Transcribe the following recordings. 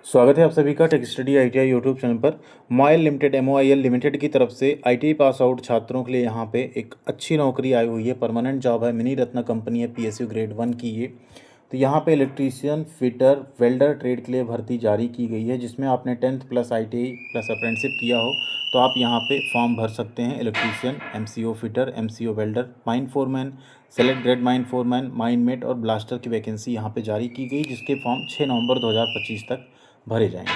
स्वागत है आप सभी का tech study ITI YouTube channel पर। मोइल लिमिटेड एमओआईएल लिमिटेड की तरफ से आईटीआई पास आउट छात्रों के लिए यहाँ पे एक अच्छी नौकरी आई हुई है। परमानेंट जॉब है, मिनी रत्न कंपनी है, पीएसयू ग्रेड 1 की ये। तो यहाँ पे इलेक्ट्रीशियन, फिटर, वेल्डर ट्रेड के लिए भर्ती जारी की गई है, जिसमें आपने 10th plus ITI plus apprenticeship किया हो तो आप यहाँ पे फॉर्म भर सकते हैं। Electrician, MCO fitter, MCO welder, mine foreman, select grade mine foreman, mine mate और ब्लास्टर की वैकेंसी यहाँ पे जारी की गई, जिसके फॉर्म 6 नवंबर 2025 तक भरे जाएंगे।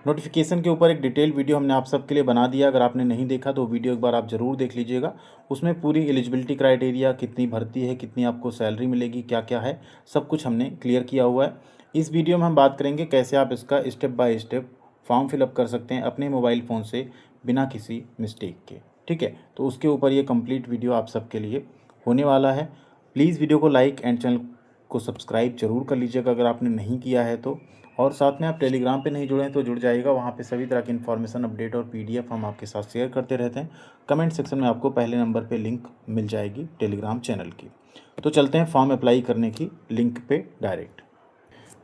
नोटिफिकेशन के ऊपर एक डिटेल वीडियो हमने आप सबके लिए बना दिया। अगर आपने नहीं देखा तो वीडियो एक बार आप ज़रूर देख लीजिएगा। उसमें पूरी एलिजिबिलिटी क्राइटेरिया, कितनी भर्ती है, कितनी आपको सैलरी मिलेगी, क्या क्या है, सब कुछ हमने क्लियर किया हुआ है। इस वीडियो में हम बात करेंगे कैसे आप इसका step by step form fill up कर सकते हैं अपने मोबाइल फ़ोन से बिना किसी मिस्टेक के। ठीक है, तो उसके ऊपर ये कंप्लीट वीडियो आप सबके लिए होने वाला है। प्लीज़ वीडियो को लाइक एंड चैनल को सब्सक्राइब जरूर कर लीजिएगा अगर आपने नहीं किया है तो। और साथ में आप टेलीग्राम पे नहीं जुड़े हैं तो जुड़ जाइएगा, वहाँ पे सभी तरह की इन्फॉर्मेशन, अपडेट और पीडीएफ हम आपके साथ शेयर करते रहते हैं। कमेंट सेक्शन में आपको पहले नंबर पे लिंक मिल जाएगी टेलीग्राम चैनल की। तो चलते हैं फॉर्म अप्लाई करने की लिंक पे डायरेक्ट।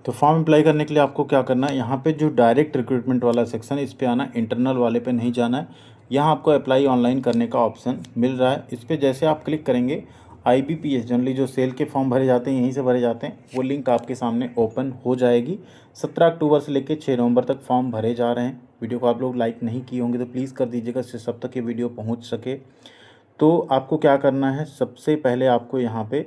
तो फॉर्म अप्लाई करने के लिए आपको क्या करना है, यहाँ पे जो डायरेक्ट रिक्रूटमेंट वाला सेक्शन है इस पर आना, इंटरनल वाले पे नहीं जाना है। यहाँ आपको अप्लाई ऑनलाइन करने का ऑप्शन मिल रहा है। इस पर जैसे आप क्लिक करेंगे, आईबीपीएस जनरली जो सेल के फॉर्म भरे जाते हैं यहीं से भरे जाते हैं, वो लिंक आपके सामने ओपन हो जाएगी। 17 अक्टूबर से लेकर 6 नवंबर तक फॉर्म भरे जा रहे हैं। वीडियो को आप लोग लाइक नहीं किए होंगे तो प्लीज़ कर दीजिएगा, इससे सब तक ये वीडियो पहुँच सके। तो आपको क्या करना है, सबसे पहले आपको यहाँ पे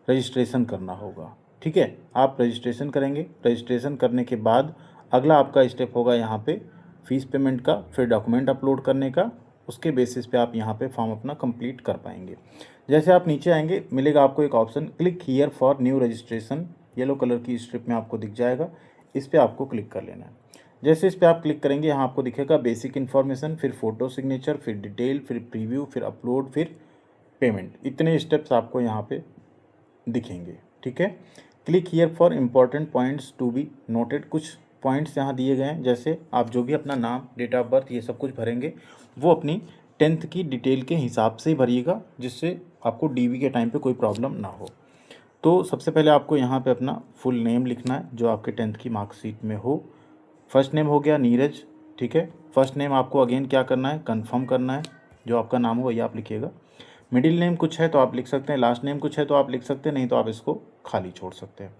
रजिस्ट्रेशन करना होगा। ठीक है, आप रजिस्ट्रेशन करेंगे। रजिस्ट्रेशन करने के बाद अगला आपका स्टेप होगा यहाँ पे फ़ीस पेमेंट का, फिर डॉक्यूमेंट अपलोड करने का। उसके बेसिस पे आप यहाँ पे फॉर्म अपना कंप्लीट कर पाएंगे। जैसे आप नीचे आएंगे, मिलेगा आपको एक option click here for new registration, yellow colour की स्ट्रिप में आपको दिख जाएगा। इस पर आपको क्लिक कर लेना है। जैसे इस पर आप क्लिक करेंगे, यहाँ आपको दिखेगा बेसिक इन्फॉर्मेशन, फिर फ़ोटो सिग्नेचर, फिर डिटेल, फिर प्रीव्यू, फिर अपलोड, फिर पेमेंट। इतने स्टेप्स आपको यहाँ पे दिखेंगे। ठीक है, click here for important points to be noted. कुछ पॉइंट्स यहाँ दिए गए हैं, जैसे आप जो भी अपना नाम, डेट ऑफ बर्थ, ये सब कुछ भरेंगे वो अपनी 10th की डिटेल के हिसाब से ही भरिएगा, जिससे आपको डीवी के टाइम पे कोई प्रॉब्लम ना हो। तो सबसे पहले आपको यहाँ पे अपना फुल नेम लिखना है जो आपके 10th की मार्कशीट में हो। फर्स्ट नेम हो गया नीरज। ठीक है, फर्स्ट नेम आपको अगेन क्या करना है, कंफर्म करना है। जो आपका नाम हो वही आप लिखिएगा। मिडिल नेम कुछ है तो आप लिख सकते हैं, लास्ट नेम कुछ है तो आप लिख सकते हैं, नहीं तो आप इसको खाली छोड़ सकते हैं।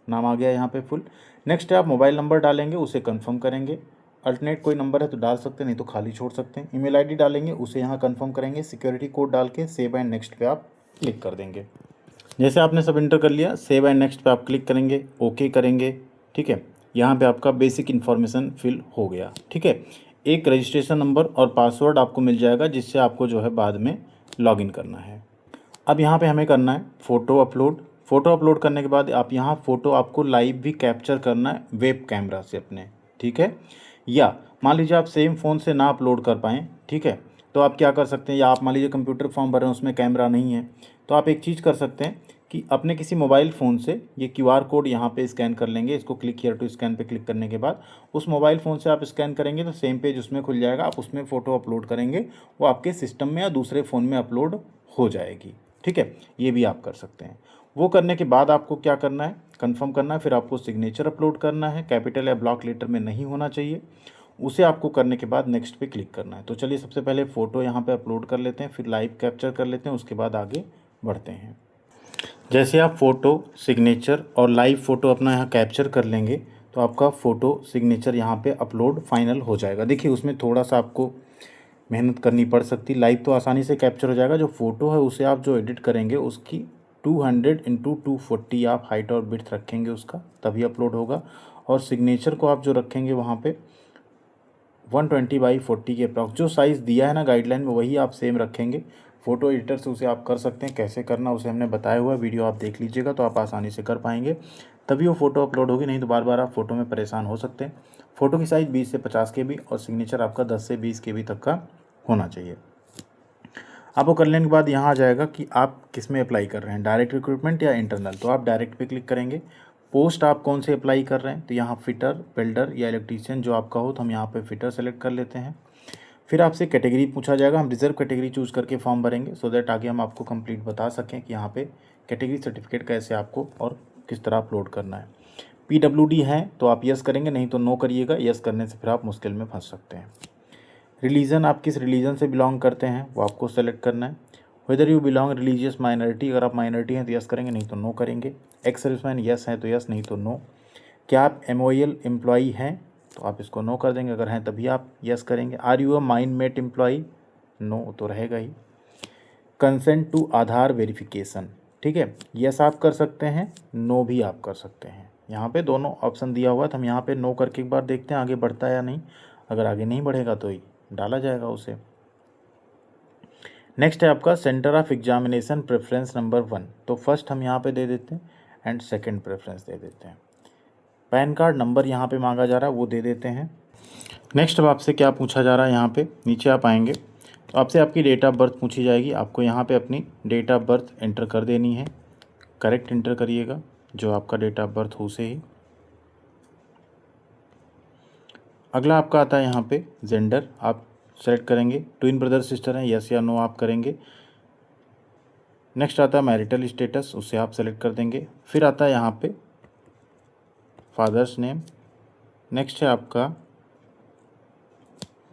नाम आ गया यहाँ पे फुल। नेक्स्ट है आप मोबाइल नंबर डालेंगे, उसे कंफर्म करेंगे। अल्टरनेट कोई नंबर है तो डाल सकते हैं, नहीं तो खाली छोड़ सकते हैं। ईमेल आईडी डालेंगे, उसे यहाँ कंफर्म करेंगे। सिक्योरिटी कोड डाल के सेव एंड नेक्स्ट पे आप क्लिक कर देंगे। जैसे आपने सब इंटर कर लिया, सेव एंड नेक्स्ट पे आप क्लिक करेंगे, ओके करेंगे। ठीक है, यहाँ पे आपका बेसिक इन्फॉर्मेशन फिल हो गया। ठीक है, एक रजिस्ट्रेशन नंबर और पासवर्ड आपको मिल जाएगा, जिससे आपको जो है बाद में लॉगिन करना है। अब यहाँ पे हमें करना है फ़ोटो अपलोड। फ़ोटो अपलोड करने के बाद आप यहाँ फ़ोटो आपको लाइव भी कैप्चर करना है वेब कैमरा से अपने। ठीक है, या मान लीजिए आप सेम फ़ोन से ना अपलोड कर पाएँ, ठीक है, तो आप क्या कर सकते हैं, या आप मान लीजिए कंप्यूटर फॉर्म भर रहे हैं उसमें कैमरा नहीं है, तो आप एक चीज़ कर सकते हैं कि अपने किसी मोबाइल फ़ोन से ये क्यूआर कोड यहाँ पे स्कैन कर लेंगे। इसको क्लिक हियर टू स्कैन पे क्लिक करने के बाद उस मोबाइल फ़ोन से आप स्कैन करेंगे तो सेम पेज उसमें खुल जाएगा। आप उसमें फ़ोटो अपलोड करेंगे, वो आपके सिस्टम में या दूसरे फ़ोन में अपलोड हो जाएगी। ठीक है, ये भी आप कर सकते हैं। वो करने के बाद आपको क्या करना है, कंफर्म करना है। फिर आपको सिग्नेचर अपलोड करना है, कैपिटल या ब्लॉक लेटर में नहीं होना चाहिए। उसे आपको करने के बाद नेक्स्ट पे क्लिक करना है। तो चलिए सबसे पहले फ़ोटो यहाँ पे अपलोड कर लेते हैं, फिर लाइव कैप्चर कर लेते हैं, उसके बाद आगे बढ़ते हैं। जैसे आप फ़ोटो, सिग्नेचर और लाइव फ़ोटो अपना यहाँ कैप्चर कर लेंगे तो आपका फ़ोटो सिग्नेचर यहाँ पे अपलोड फाइनल हो जाएगा। देखिए उसमें थोड़ा सा आपको मेहनत करनी पड़ सकती। लाइव तो आसानी से कैप्चर हो जाएगा, जो फ़ोटो है उसे आप जो एडिट करेंगे उसकी 200x240 आप हाइट और विड्थ रखेंगे उसका, तभी अपलोड होगा। और सिग्नेचर को आप जो रखेंगे वहाँ पे 120x40 के अप्रॉक्स, जो साइज़ दिया है ना गाइडलाइन में वही आप सेम रखेंगे। फ़ोटो एडिटर से उसे आप कर सकते हैं, कैसे करना उसे हमने बताया हुआ है, वीडियो आप देख लीजिएगा तो आप आसानी से कर पाएंगे, तभी वो फ़ोटो अपलोड होगी, नहीं तो बार बार आप फ़ोटो में परेशान हो सकते हैं। फ़ोटो की साइज़ 20 से 50 KB और सिग्नेचर आपका 10 से 20 KB तक का होना चाहिए। आपको कर लेने के बाद यहाँ आ जाएगा कि आप किस में अप्लाई कर रहे हैं, डायरेक्ट रिक्रूटमेंट या इंटरनल। तो आप डायरेक्ट पे क्लिक करेंगे। पोस्ट आप कौन से अप्लाई कर रहे हैं, तो यहाँ फिटर, वेल्डर या इलेक्ट्रीशियन जो आपका हो, तो हम यहाँ पे फिटर सेलेक्ट कर लेते हैं। फिर आपसे कैटेगरी पूछा जाएगा, हम रिजर्व कैटेगरी चूज़ करके फॉर्म भरेंगे, सो दैट आगे हम आपको कंप्लीट बता सकें कि यहाँ पे कैटेगरी सर्टिफिकेट कैसे आपको और किस तरह अपलोड करना है। PWD है तो आप यस करेंगे, नहीं तो नो करिएगा। यस करने से फिर आप मुश्किल में फंस सकते हैं। रिलीजन, आप किस रिलीजन से बिलोंग करते हैं वो आपको सेलेक्ट करना है। Whether you belong religious minority, अगर आप माइनॉरिटी हैं तो यस करेंगे, नहीं तो नो करेंगे। एक्स सर्विसमैन यस हैं तो यस, नहीं तो नो। क्या आप MOEL एम्प्लॉई हैं तो आप इसको नो कर देंगे, अगर हैं तभी आप यस करेंगे। Are you a mindmate employee, no तो रहेगा ही। कंसेंट टू आधार वेरिफिकेशन, ठीक है, यस आप कर सकते हैं, नो भी आप कर सकते हैं। यहाँ पे दोनों ऑप्शन दिया हुआ है, तो हम यहाँ पे नो करके एक बार देखते हैं आगे बढ़ता है या नहीं। अगर आगे नहीं बढ़ेगा तो ही डाला जाएगा उसे। नेक्स्ट है आपका centre of examination preference number 1, तो फर्स्ट हम यहाँ पे दे देते हैं एंड सेकंड प्रेफरेंस दे देते हैं। पैन कार्ड नंबर यहाँ पे मांगा जा रहा है, वो दे देते हैं। नेक्स्ट अब आपसे क्या पूछा जा रहा है, यहाँ पे नीचे आप आएंगे तो आपसे आपकी डेट ऑफ बर्थ पूछी जाएगी। आपको यहाँ पे अपनी डेट ऑफ बर्थ एंटर कर देनी है, करेक्ट एंटर करिएगा, जो आपका डेट ऑफ बर्थ हो उसे ही। अगला आपका आता है यहाँ पे जेंडर, आप सेलेक्ट करेंगे। ट्विन ब्रदर सिस्टर हैं, यस या नो आप करेंगे। नेक्स्ट आता है मैरिटल स्टेटस, उससे आप सेलेक्ट कर देंगे। फिर आता है यहाँ पे फादर्स नेम। नेक्स्ट है आपका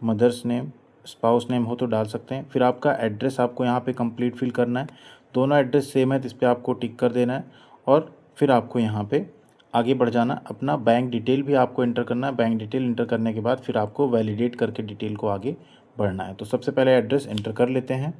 मदर्स नेम, स्पाउस नेम हो तो डाल सकते हैं। फिर आपका एड्रेस आपको यहाँ पे कंप्लीट फिल करना है। दोनों एड्रेस सेम है तो इस पर आपको टिक कर देना है। और फिर आपको यहाँ पे आगे बढ़ जाना, अपना बैंक डिटेल भी आपको इंटर करना है। बैंक डिटेल इंटर करने के बाद फिर आपको वैलिडेट करके डिटेल को आगे बढ़ना है। तो सबसे पहले एड्रेस इंटर कर लेते हैं।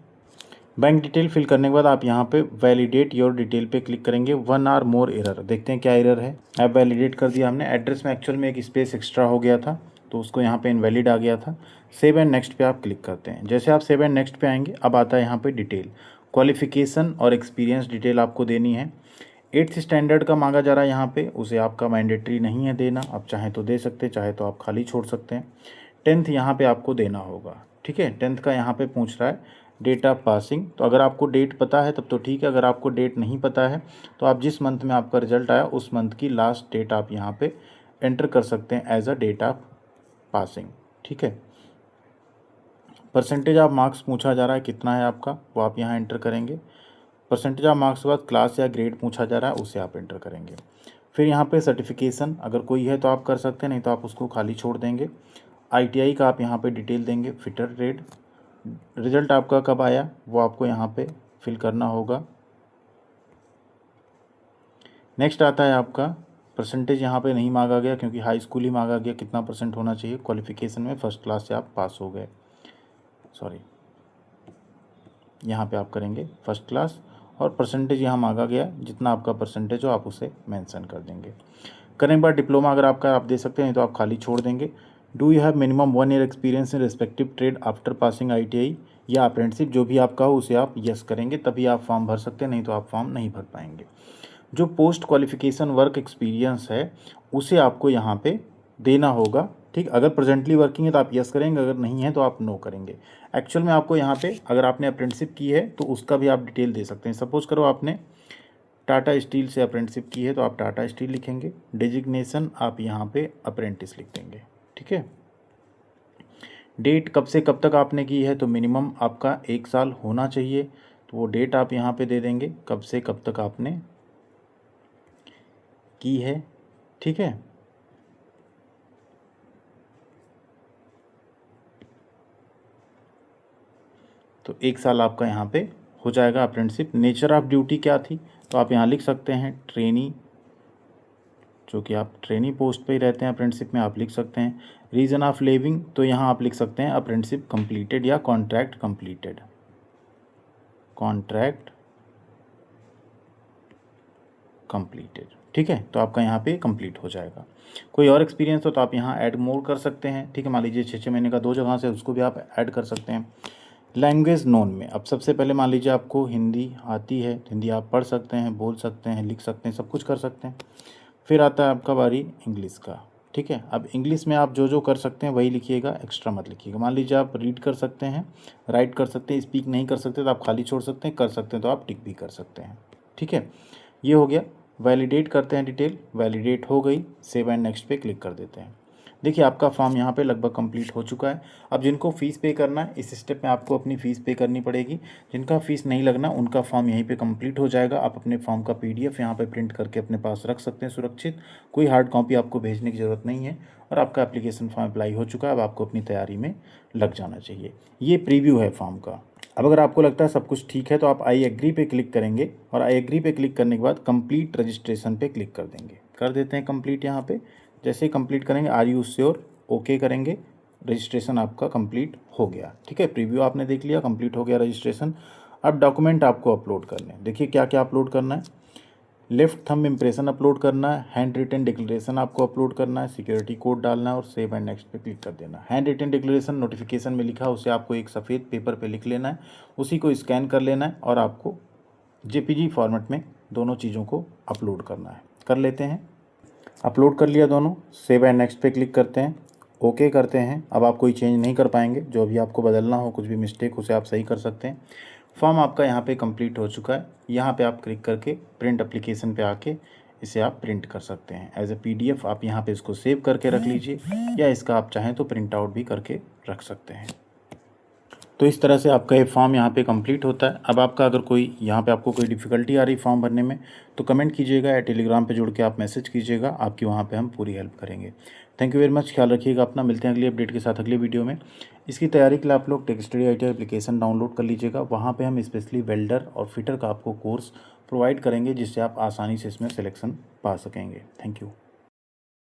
बैंक डिटेल फिल करने के बाद आप यहाँ पे वैलिडेट योर डिटेल पे क्लिक करेंगे। 1 और मोर एरर, देखते हैं क्या एरर है। ऐप वैलिडेट कर दिया हमने। एड्रेस में एक्चुअल में एक स्पेस एक्स्ट्रा हो गया था तो उसको यहाँ पे इनवैलिड आ गया था। सेव एंड नेक्स्ट पे आप क्लिक करते हैं। जैसे आप सेव एंड नेक्स्ट पे आएंगे, अब आता है यहाँ पे डिटेल, क्वालिफिकेशन और एक्सपीरियंस डिटेल आपको देनी है। 8th स्टैंडर्ड का मांगा जा रहा है यहाँ पे, उसे आपका मैंडेटरी नहीं है देना, आप चाहें तो दे सकते, चाहे तो आप खाली छोड़ सकते हैं। 10th यहाँ पे आपको देना होगा, ठीक है। 10th का यहाँ पे पूछ रहा है डेट ऑफ पासिंग, तो अगर आपको डेट पता है तब तो ठीक है, अगर आपको डेट नहीं पता है तो आप जिस मंथ में आपका रिजल्ट आया उस मंथ की लास्ट डेट आप यहाँ पे एंटर कर सकते हैं as a date of passing, ठीक है। परसेंटेज ऑफ मार्क्स पूछा जा रहा है, कितना है आपका, वो आप यहाँ एंटर करेंगे। परसेंटेज ऑफ मार्क्स के बाद क्लास या ग्रेड पूछा जा रहा है, उसे आप एंटर करेंगे। फिर यहाँ पे सर्टिफिकेशन अगर कोई है तो आप कर सकते हैं, नहीं तो आप उसको खाली छोड़ देंगे। ITI का आप यहाँ पे डिटेल देंगे, फिटर ट्रेड। रिजल्ट आपका कब आया वो आपको यहाँ पे फिल करना होगा। नेक्स्ट आता है आपका परसेंटेज, यहाँ पे नहीं मांगा गया क्योंकि हाई स्कूल ही मांगा गया, कितना परसेंट होना चाहिए। क्वालिफिकेशन में फर्स्ट क्लास से आप पास हो गए, सॉरी यहाँ पे आप करेंगे फर्स्ट क्लास, और परसेंटेज यहाँ मांगा गया, जितना आपका परसेंटेज हो आप उसे मेंशन कर देंगे। करने के बाद डिप्लोमा अगर आपका आप दे सकते हैं, तो आप खाली छोड़ देंगे। Do you have minimum 1 year experience in respective trade after passing ITI या अप्रेंटिसशिप, जो भी आपका हो उसे आप यस करेंगे, तभी आप फॉर्म भर सकते हैं, नहीं तो आप फॉर्म नहीं भर पाएंगे। जो पोस्ट क्वालिफिकेशन वर्क एक्सपीरियंस है उसे आपको यहाँ पे देना होगा, ठीक। अगर प्रेजेंटली वर्किंग है तो आप यस करेंगे, अगर नहीं है तो आप नो करेंगे। एक्चुअल में आपको यहाँ पे अगर आपने अप्रेंटिसशिप की है तो उसका भी आप डिटेल दे सकते हैं। सपोज करो आपने टाटा स्टील से अप्रेंटिसशिप की है तो आप टाटा स्टील लिखेंगे। डिजिग्नेशन आप यहाँ पे अप्रेंटिस लिख देंगे, ठीक है। डेट कब से कब तक आपने की है, तो मिनिमम आपका 1 साल होना चाहिए, तो वो डेट आप यहाँ पे दे देंगे कब से कब तक आपने की है, ठीक है। तो 1 साल आपका यहाँ पे हो जाएगा अप्रेंटिसशिप। नेचर ऑफ ड्यूटी क्या थी, तो आप यहाँ लिख सकते हैं ट्रेनी, जो कि आप ट्रेनी पोस्ट पे ही रहते हैं अप्रेंटिसशिप में, आप लिख सकते हैं। रीज़न ऑफ लिविंग, तो यहाँ आप लिख सकते हैं अप्रेंटिसशिप कंप्लीटेड या कॉन्ट्रैक्ट कंप्लीटेड, कॉन्ट्रैक्ट कंप्लीटेड, ठीक है। तो आपका यहाँ पे कंप्लीट हो जाएगा। कोई और एक्सपीरियंस हो तो आप यहाँ ऐड मोर कर सकते हैं, ठीक है। मान लीजिए 6 महीने का 2 जगह से, उसको भी आप ऐड कर सकते हैं। लैंग्वेज नोन में अब सबसे पहले मान लीजिए आपको हिंदी आती है, हिंदी आप पढ़ सकते हैं, बोल सकते हैं, लिख सकते हैं, सब कुछ कर सकते हैं। फिर आता है आपका बारी इंग्लिश का, ठीक है। अब इंग्लिश में आप जो जो कर सकते हैं वही लिखिएगा, एक्स्ट्रा मत लिखिएगा। मान लीजिए आप रीड कर सकते हैं, राइट कर सकते हैं, स्पीक नहीं कर सकते तो आप खाली छोड़ सकते हैं, कर सकते हैं तो आप टिक भी कर सकते हैं, ठीक है। ये हो गया। वैलिडेट करते हैं डिटेल, वैलिडेट हो गई, सेव एंड नेक्स्ट पे क्लिक कर देते हैं। देखिए आपका फॉर्म यहाँ पे लगभग कंप्लीट हो चुका है। अब जिनको फ़ीस पे करना है इस स्टेप में आपको अपनी फ़ीस पे करनी पड़ेगी। जिनका फ़ीस नहीं लगना उनका फॉर्म यहीं पे कंप्लीट हो जाएगा। आप अपने फॉर्म का PDF यहाँ पे प्रिंट करके अपने पास रख सकते हैं सुरक्षित। कोई हार्ड कॉपी आपको भेजने की ज़रूरत नहीं है और आपका एप्लीकेशन फॉर्म अप्लाई हो चुका है। अब आपको अपनी तैयारी में लग जाना चाहिए। ये प्रीव्यू है फॉर्म का। अब अगर आपको लगता है सब कुछ ठीक है तो आप आई एग्री पे क्लिक करेंगे और आई एग्री पे क्लिक करने के बाद कंप्लीट रजिस्ट्रेशन पे क्लिक कर देंगे। कर देते हैं कंप्लीट यहाँ पे। जैसे ही कंप्लीट करेंगे आर यू श्योर ओके करेंगे, रजिस्ट्रेशन आपका कंप्लीट हो गया। ठीक है, प्रीव्यू आपने देख लिया, कंप्लीट हो गया रजिस्ट्रेशन। अब डॉक्यूमेंट आपको अपलोड करने हैं। देखिए क्या क्या अपलोड करना है। लेफ्ट थंब इम्प्रेशन अपलोड करना है, हैंड रिटन डिक्लेरेशन आपको अपलोड करना है, सिक्योरिटी कोड डालना है और सेव एंड नेक्स्ट पे क्लिक कर देना है। हैंड रिटन डिक्लेरेशन नोटिफिकेशन में लिखा है उसे आपको एक सफ़ेद पेपर पे लिख लेना है, उसी को स्कैन कर लेना है और आपको JPG फॉर्मेट में दोनों चीज़ों को अपलोड करना है। कर लेते हैं। अपलोड कर लिया दोनों, सेव एंड नेक्स्ट पे क्लिक करते हैं, ओके करते हैं। अब आप कोई चेंज नहीं कर पाएंगे, जो भी आपको बदलना हो कुछ भी मिस्टेक उसे आप सही कर सकते हैं। फॉर्म आपका यहाँ पे कंप्लीट हो चुका है। यहाँ पे आप क्लिक करके प्रिंट एप्लीकेशन पे आके इसे आप प्रिंट कर सकते हैं एज ए PDF। आप यहाँ पे इसको सेव करके रख लीजिए या इसका आप चाहें तो प्रिंट आउट भी करके रख सकते हैं। तो इस तरह से आपका ये फॉर्म यहाँ पे कंप्लीट होता है। अब आपका अगर कोई यहाँ पे आपको कोई डिफ़िकल्टी आ रही फॉर्म भरने में तो कमेंट कीजिएगा या टेलीग्राम पे जुड़ के आप मैसेज कीजिएगा, आपकी वहाँ पे हम पूरी हेल्प करेंगे। थैंक यू वेरी मच, ख्याल रखिएगा अपना। मिलते हैं अगली अपडेट के साथ अगले वीडियो में। इसकी तैयारी के लिए आप लोग tech study ITI application download कर लीजिएगा। वहाँ पर हम स्पेशली वेल्डर और फिटर का आपको कोर्स प्रोवाइड करेंगे जिससे आप आसानी से इसमें सिलेक्शन पा सकेंगे। Thank you.